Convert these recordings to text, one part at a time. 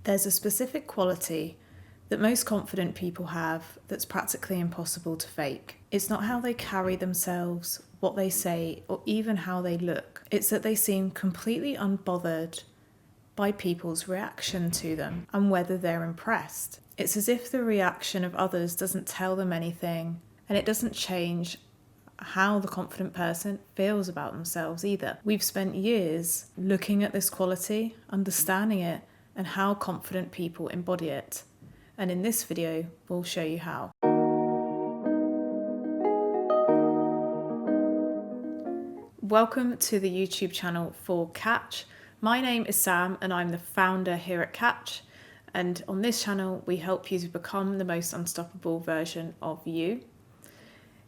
There's a specific quality that most confident people have that's practically impossible to fake. It's not how they carry themselves, what they say, or even how they look. It's that they seem completely unbothered by people's reaction to them and whether they're impressed. It's as if the reaction of others doesn't tell them anything, and it doesn't change how the confident person feels about themselves either. We've spent years looking at this quality, understanding it, and how confident people embody it. And in this video, we'll show you how. Welcome to the YouTube channel for Catch. My name is Sam and I'm the founder here at Catch. And on this channel, we help you to become the most unstoppable version of you.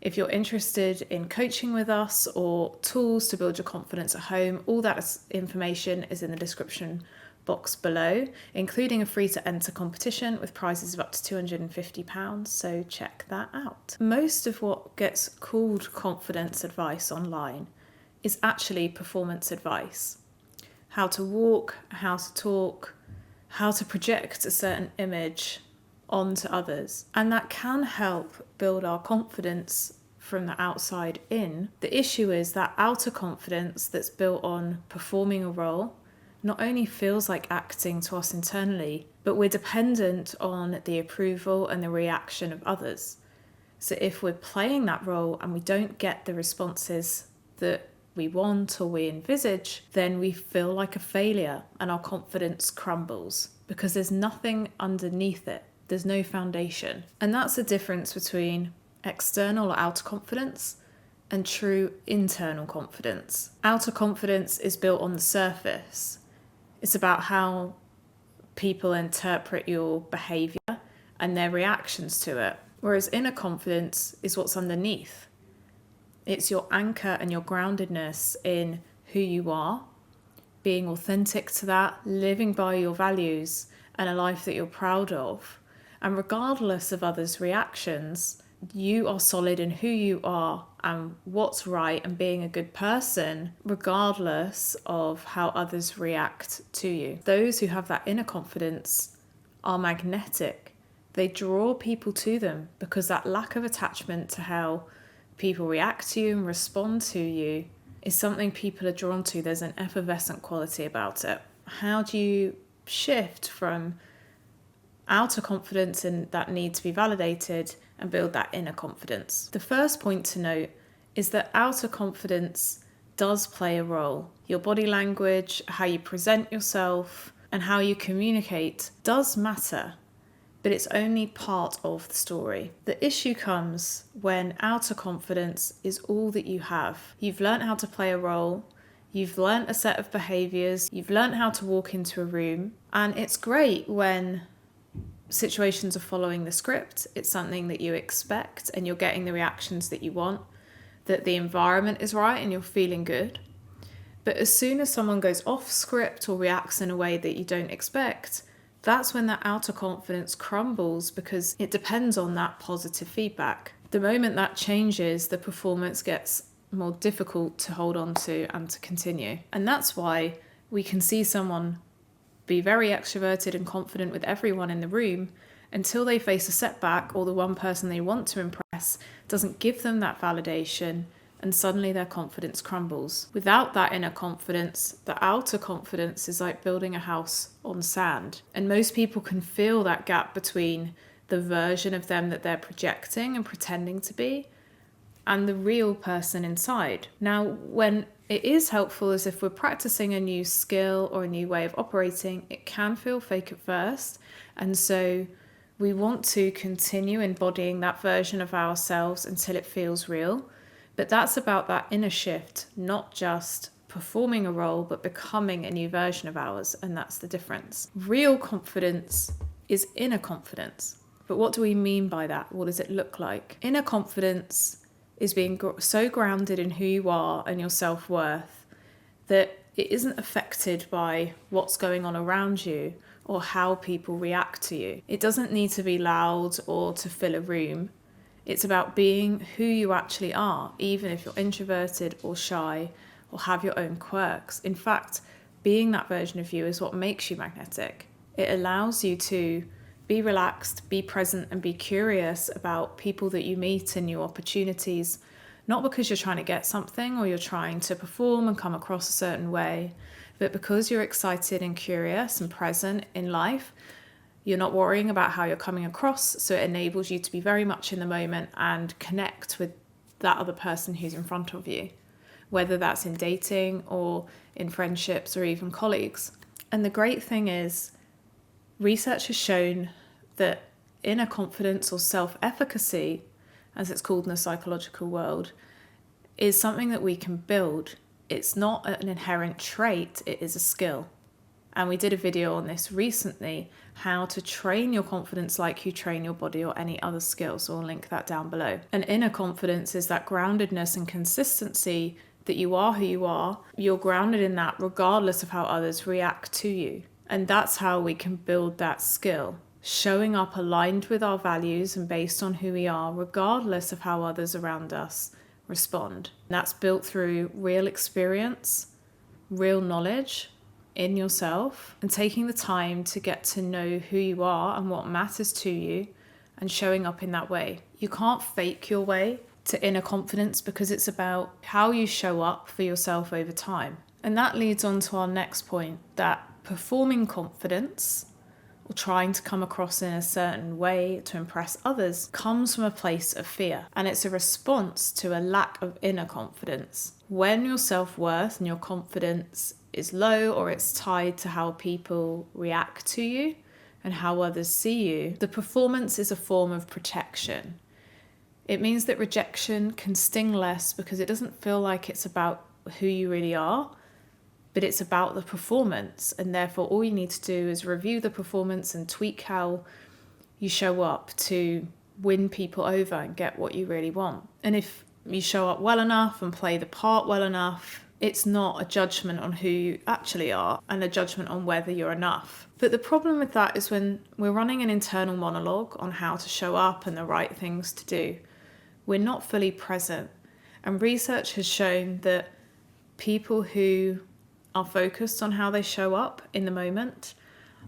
If you're interested in coaching with us or tools to build your confidence at home, all that information is in the description box below, including a free to enter competition with prizes of up to £250, so check that out. Most of what gets called confidence advice online is actually performance advice. How to walk, how to talk, how to project a certain image onto others. And that can help build our confidence from the outside in. The issue is that outer confidence that's built on performing a role not only feels like acting to us internally, but we're dependent on the approval and the reaction of others. So if we're playing that role and we don't get the responses that we want or we envisage, then we feel like a failure and our confidence crumbles because there's nothing underneath it. There's no foundation. And that's the difference between external or outer confidence and true internal confidence. Outer confidence is built on the surface. It's about how people interpret your behavior and their reactions to it. Whereas inner confidence is what's underneath. It's your anchor and your groundedness in who you are, being authentic to that, living by your values and a life that you're proud of. And regardless of others' reactions, you are solid in who you are and what's right and being a good person, regardless of how others react to you. Those who have that inner confidence are magnetic. They draw people to them because that lack of attachment to how people react to you and respond to you is something people are drawn to. There's an effervescent quality about it. How do you shift from outer confidence and that need to be validated and build that inner confidence? The first point to note is that outer confidence does play a role. Your body language, how you present yourself, and how you communicate does matter, but it's only part of the story. The issue comes when outer confidence is all that you have. You've learned how to play a role, you've learned a set of behaviours, you've learned how to walk into a room, and it's great when situations are following the script. It's something that you expect and you're getting the reactions that you want, that the environment is right and you're feeling good. But as soon as someone goes off script or reacts in a way that you don't expect, that's when that outer confidence crumbles because it depends on that positive feedback. The moment that changes, the performance gets more difficult to hold on to and to continue. And that's why we can see someone be very extroverted and confident with everyone in the room until they face a setback or the one person they want to impress doesn't give them that validation, and suddenly their confidence crumbles. Without that inner confidence, the outer confidence is like building a house on sand. And most people can feel that gap between the version of them that they're projecting and pretending to be and the real person inside. Now, when it is helpful as if we're practicing a new skill or a new way of operating, it can feel fake at first. And so we want to continue embodying that version of ourselves until it feels real. But that's about that inner shift, not just performing a role, but becoming a new version of ours. And that's the difference. Real confidence is inner confidence. But what do we mean by that? What does it look like? Inner confidence is being so grounded in who you are and your self-worth that it isn't affected by what's going on around you or how people react to you. It doesn't need to be loud or to fill a room. It's about being who you actually are, even if you're introverted or shy or have your own quirks. In fact, being that version of you is what makes you magnetic. It allows you to be relaxed, be present, and be curious about people that you meet and new opportunities, not because you're trying to get something or you're trying to perform and come across a certain way, but because you're excited and curious and present in life. You're not worrying about how you're coming across, so it enables you to be very much in the moment and connect with that other person who's in front of you, whether that's in dating or in friendships or even colleagues. And the great thing is, research has shown that inner confidence, or self-efficacy, as it's called in the psychological world, is something that we can build. It's not an inherent trait, it is a skill. And we did a video on this recently, how to train your confidence like you train your body or any other skill. So I'll link that down below. And inner confidence is that groundedness and consistency that you are who you are. You're grounded in that regardless of how others react to you. And that's how we can build that skill. Showing up aligned with our values and based on who we are, regardless of how others around us respond. And that's built through real experience, real knowledge in yourself, and taking the time to get to know who you are and what matters to you and showing up in that way. You can't fake your way to inner confidence because it's about how you show up for yourself over time. And that leads on to our next point, that performing confidence or trying to come across in a certain way to impress others comes from a place of fear. And it's a response to a lack of inner confidence. When your self-worth and your confidence is low, or it's tied to how people react to you and how others see you, the performance is a form of protection. It means that rejection can sting less because it doesn't feel like it's about who you really are, but it's about the performance. And therefore all you need to do is review the performance and tweak how you show up to win people over and get what you really want. And if you show up well enough and play the part well enough, it's not a judgment on who you actually are and a judgment on whether you're enough. But the problem with that is when we're running an internal monologue on how to show up and the right things to do, we're not fully present. And research has shown that people who are focused on how they show up in the moment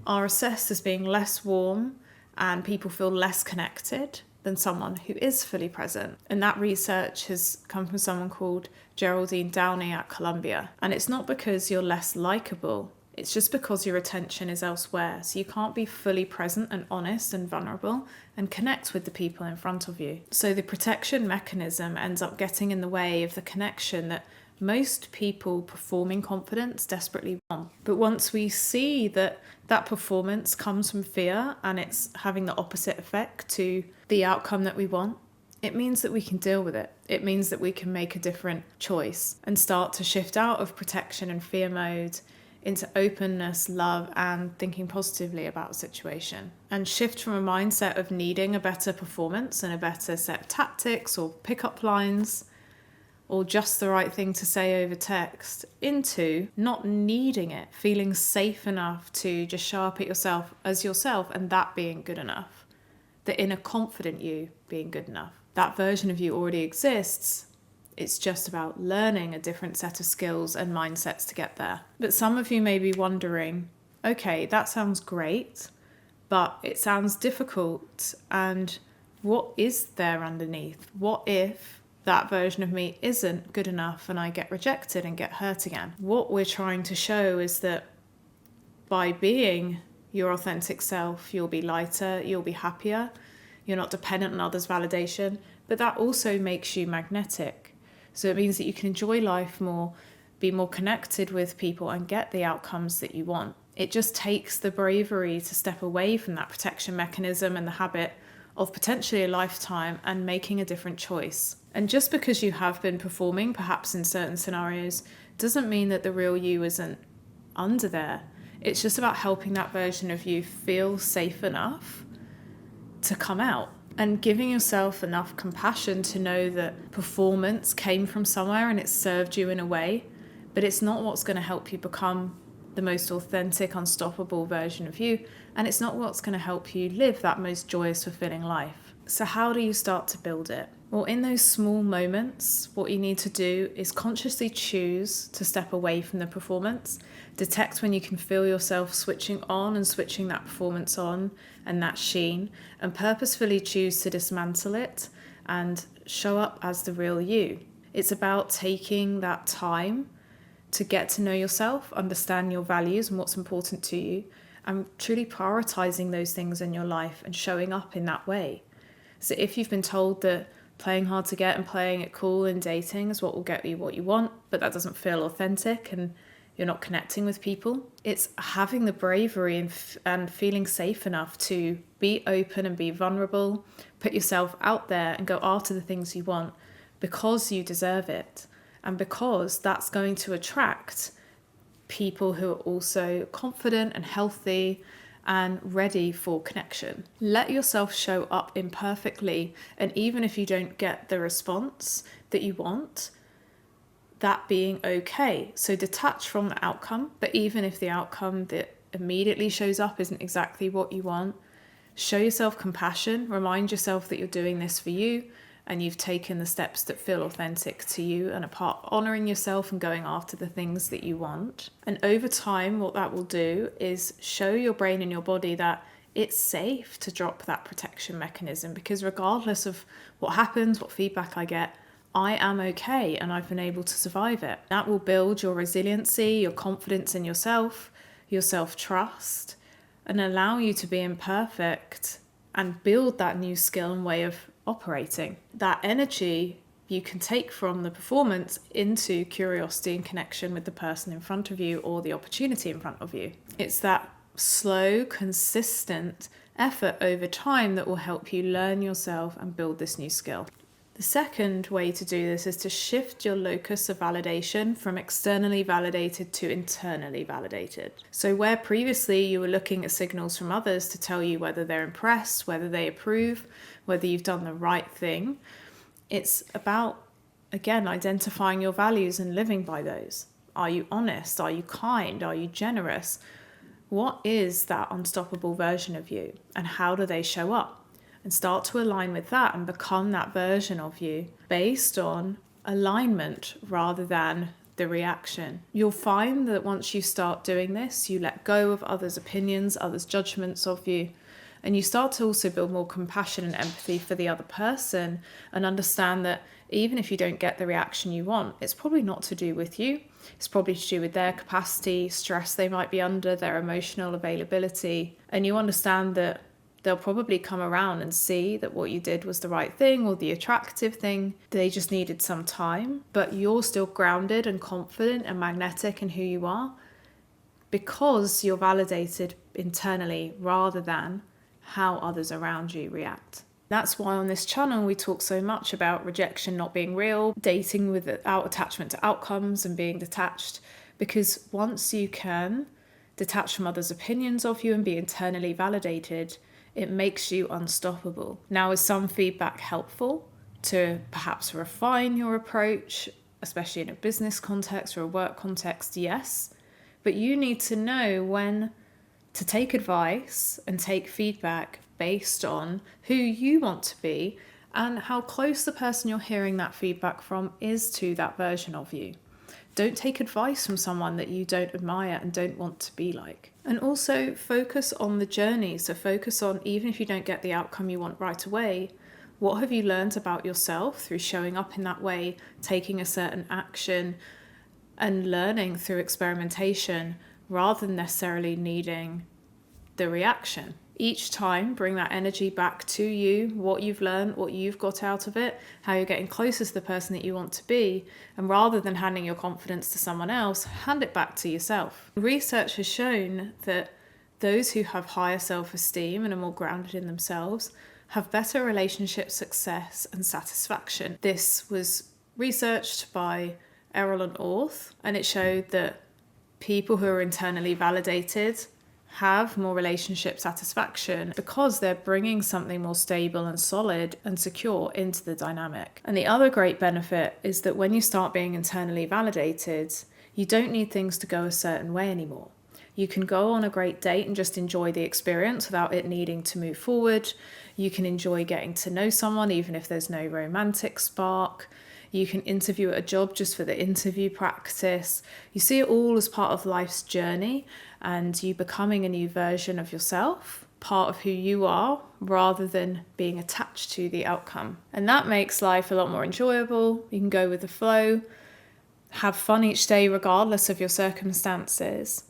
are assessed as being less warm, and people feel less connected than someone who is fully present. And that research has come from someone called Geraldine Downey at Columbia. And it's not because you're less likable, it's just because your attention is elsewhere. So you can't be fully present and honest and vulnerable and connect with the people in front of you. So the protection mechanism ends up getting in the way of the connection that most people performing confidence desperately want. But once we see that that performance comes from fear and it's having the opposite effect to the outcome that we want, it means that we can deal with it. It means that we can make a different choice and start to shift out of protection and fear mode into openness, love, and thinking positively about a situation. And shift from a mindset of needing a better performance and a better set of tactics or pickup lines or just the right thing to say over text, into not needing it, feeling safe enough to just show up at yourself as yourself and that being good enough. The inner confident you being good enough. That version of you already exists. It's just about learning a different set of skills and mindsets to get there. But some of you may be wondering, okay, that sounds great, but it sounds difficult. And what is there underneath? What if that version of me isn't good enough and I get rejected and get hurt again? What we're trying to show is that by being your authentic self, you'll be lighter, you'll be happier, you're not dependent on others' validation, but that also makes you magnetic. So it means that you can enjoy life more, be more connected with people and get the outcomes that you want. It just takes the bravery to step away from that protection mechanism and the habit of potentially a lifetime and making a different choice. And just because you have been performing, perhaps in certain scenarios, doesn't mean that the real you isn't under there. It's just about helping that version of you feel safe enough to come out and giving yourself enough compassion to know that performance came from somewhere and it served you in a way, but it's not what's going to help you become the most authentic, unstoppable version of you, and it's not what's going to help you live that most joyous, fulfilling life. So how do you start to build it? Well, in those small moments, what you need to do is consciously choose to step away from the performance. Detect when you can feel yourself switching on and switching that performance on and that sheen, and purposefully choose to dismantle it and show up as the real you. It's about taking that time to get to know yourself, understand your values and what's important to you, and truly prioritizing those things in your life and showing up in that way. So if you've been told that playing hard to get and playing it cool in dating is what will get you what you want, but that doesn't feel authentic and you're not connecting with people, it's having the bravery and feeling safe enough to be open and be vulnerable, put yourself out there and go after the things you want because you deserve it, and because that's going to attract people who are also confident and healthy and ready for connection. Let yourself show up imperfectly, and even if you don't get the response that you want, that being okay. So detach from the outcome, but even if the outcome that immediately shows up isn't exactly what you want, show yourself compassion, remind yourself that you're doing this for you and you've taken the steps that feel authentic to you and are part honouring yourself and going after the things that you want. And over time, what that will do is show your brain and your body that it's safe to drop that protection mechanism, because regardless of what happens, what feedback I get, I am okay and I've been able to survive it. That will build your resiliency, your confidence in yourself, your self-trust, and allow you to be imperfect and build that new skill and way of operating. That energy you can take from the performance into curiosity and connection with the person in front of you or the opportunity in front of you. It's that slow, consistent effort over time that will help you learn yourself and build this new skill. The second way to do this is to shift your locus of validation from externally validated to internally validated. So where previously you were looking at signals from others to tell you whether they're impressed, whether they approve, whether you've done the right thing, it's about, again, identifying your values and living by those. Are you honest? Are you kind? Are you generous? What is that unstoppable version of you, and how do they show up? And start to align with that and become that version of you based on alignment rather than the reaction. You'll find that once you start doing this, you let go of others' opinions, others' judgments of you, and you start to also build more compassion and empathy for the other person and understand that even if you don't get the reaction you want, it's probably not to do with you. It's probably to do with their capacity, stress they might be under, their emotional availability. And you understand that they'll probably come around and see that what you did was the right thing or the attractive thing. They just needed some time, but you're still grounded and confident and magnetic in who you are because you're validated internally rather than how others around you react. That's why on this channel we talk so much about rejection not being real, dating without attachment to outcomes and being detached, because once you can detach from others' opinions of you and be internally validated, it makes you unstoppable. Now, is some feedback helpful to perhaps refine your approach, especially in a business context or a work context? Yes, but you need to know when to take advice and take feedback based on who you want to be and how close the person you're hearing that feedback from is to that version of you. Don't take advice from someone that you don't admire and don't want to be like. And also focus on the journey. So focus on, even if you don't get the outcome you want right away, what have you learned about yourself through showing up in that way, taking a certain action and learning through experimentation rather than necessarily needing the reaction. Each time, bring that energy back to you, what you've learned, what you've got out of it, how you're getting closer to the person that you want to be. And rather than handing your confidence to someone else, hand it back to yourself. Research has shown that those who have higher self-esteem and are more grounded in themselves have better relationship success and satisfaction. This was researched by Errol and Orth, and it showed that people who are internally validated have more relationship satisfaction because they're bringing something more stable and solid and secure into the dynamic. And the other great benefit is that when you start being internally validated, you don't need things to go a certain way anymore. You can go on a great date and just enjoy the experience without it needing to move forward. You can enjoy getting to know someone even if there's no romantic spark. You can interview at a job just for the interview practice. You see it all as part of life's journey and you becoming a new version of yourself, part of who you are, rather than being attached to the outcome. And that makes life a lot more enjoyable. You can go with the flow, have fun each day regardless of your circumstances,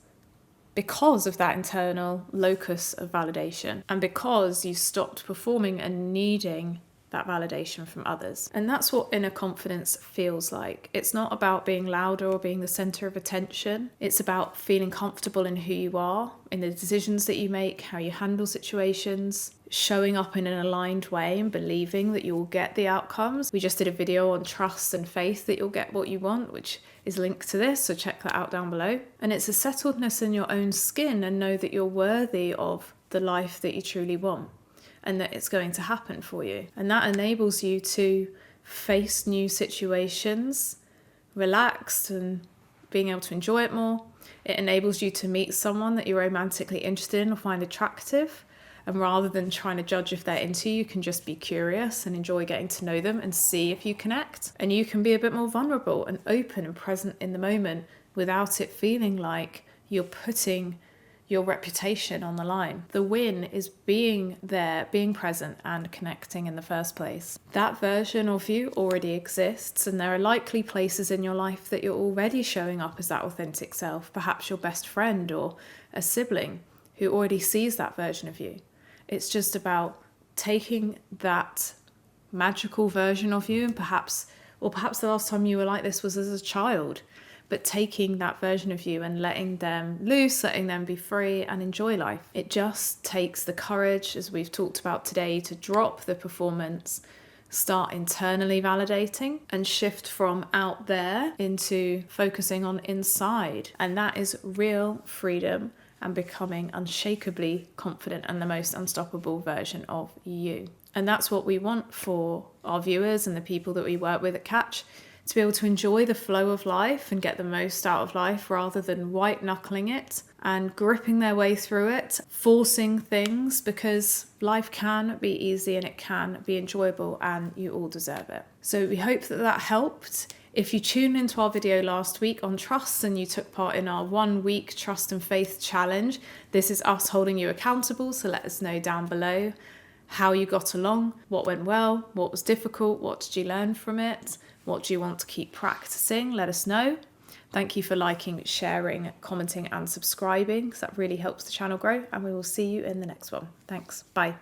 because of that internal locus of validation and because you stopped performing and needing that validation from others. And that's what inner confidence feels like. It's not about being louder or being the center of attention. It's about feeling comfortable in who you are, in the decisions that you make, how you handle situations, showing up in an aligned way and believing that you'll get the outcomes. We just did a video on trust and faith that you'll get what you want, which is linked to this, so check that out down below. And it's a settledness in your own skin and know that you're worthy of the life that you truly want and that it's going to happen for you. And that enables you to face new situations relaxed and being able to enjoy it more. It enables you to meet someone that you're romantically interested in or find attractive. And rather than trying to judge if they're into you, you can just be curious and enjoy getting to know them and see if you connect. And you can be a bit more vulnerable and open and present in the moment without it feeling like you're putting your reputation on the line. The win is being there, being present and connecting in the first place. That version of you already exists, and there are likely places in your life that you're already showing up as that authentic self, perhaps your best friend or a sibling who already sees that version of you. It's just about taking that magical version of you, and perhaps the last time you were like this was as a child, but taking that version of you and letting them loose, letting them be free and enjoy life. It just takes the courage, as we've talked about today, to drop the performance, start internally validating and shift from out there into focusing on inside. And that is real freedom and becoming unshakably confident and the most unstoppable version of you. And that's what we want for our viewers and the people that we work with at Catch, to be able to enjoy the flow of life and get the most out of life rather than white knuckling it and gripping their way through it, forcing things, because life can be easy and it can be enjoyable and you all deserve it. So we hope that that helped. If you tuned into our video last week on trust and you took part in our 1 week trust and faith challenge, this is us holding you accountable. So let us know down below how you got along, what went well, what was difficult, what did you learn from it, what do you want to keep practicing? Let us know. Thank you for liking, sharing, commenting and subscribing, because that really helps the channel grow, and we will see you in the next one. Thanks. Bye.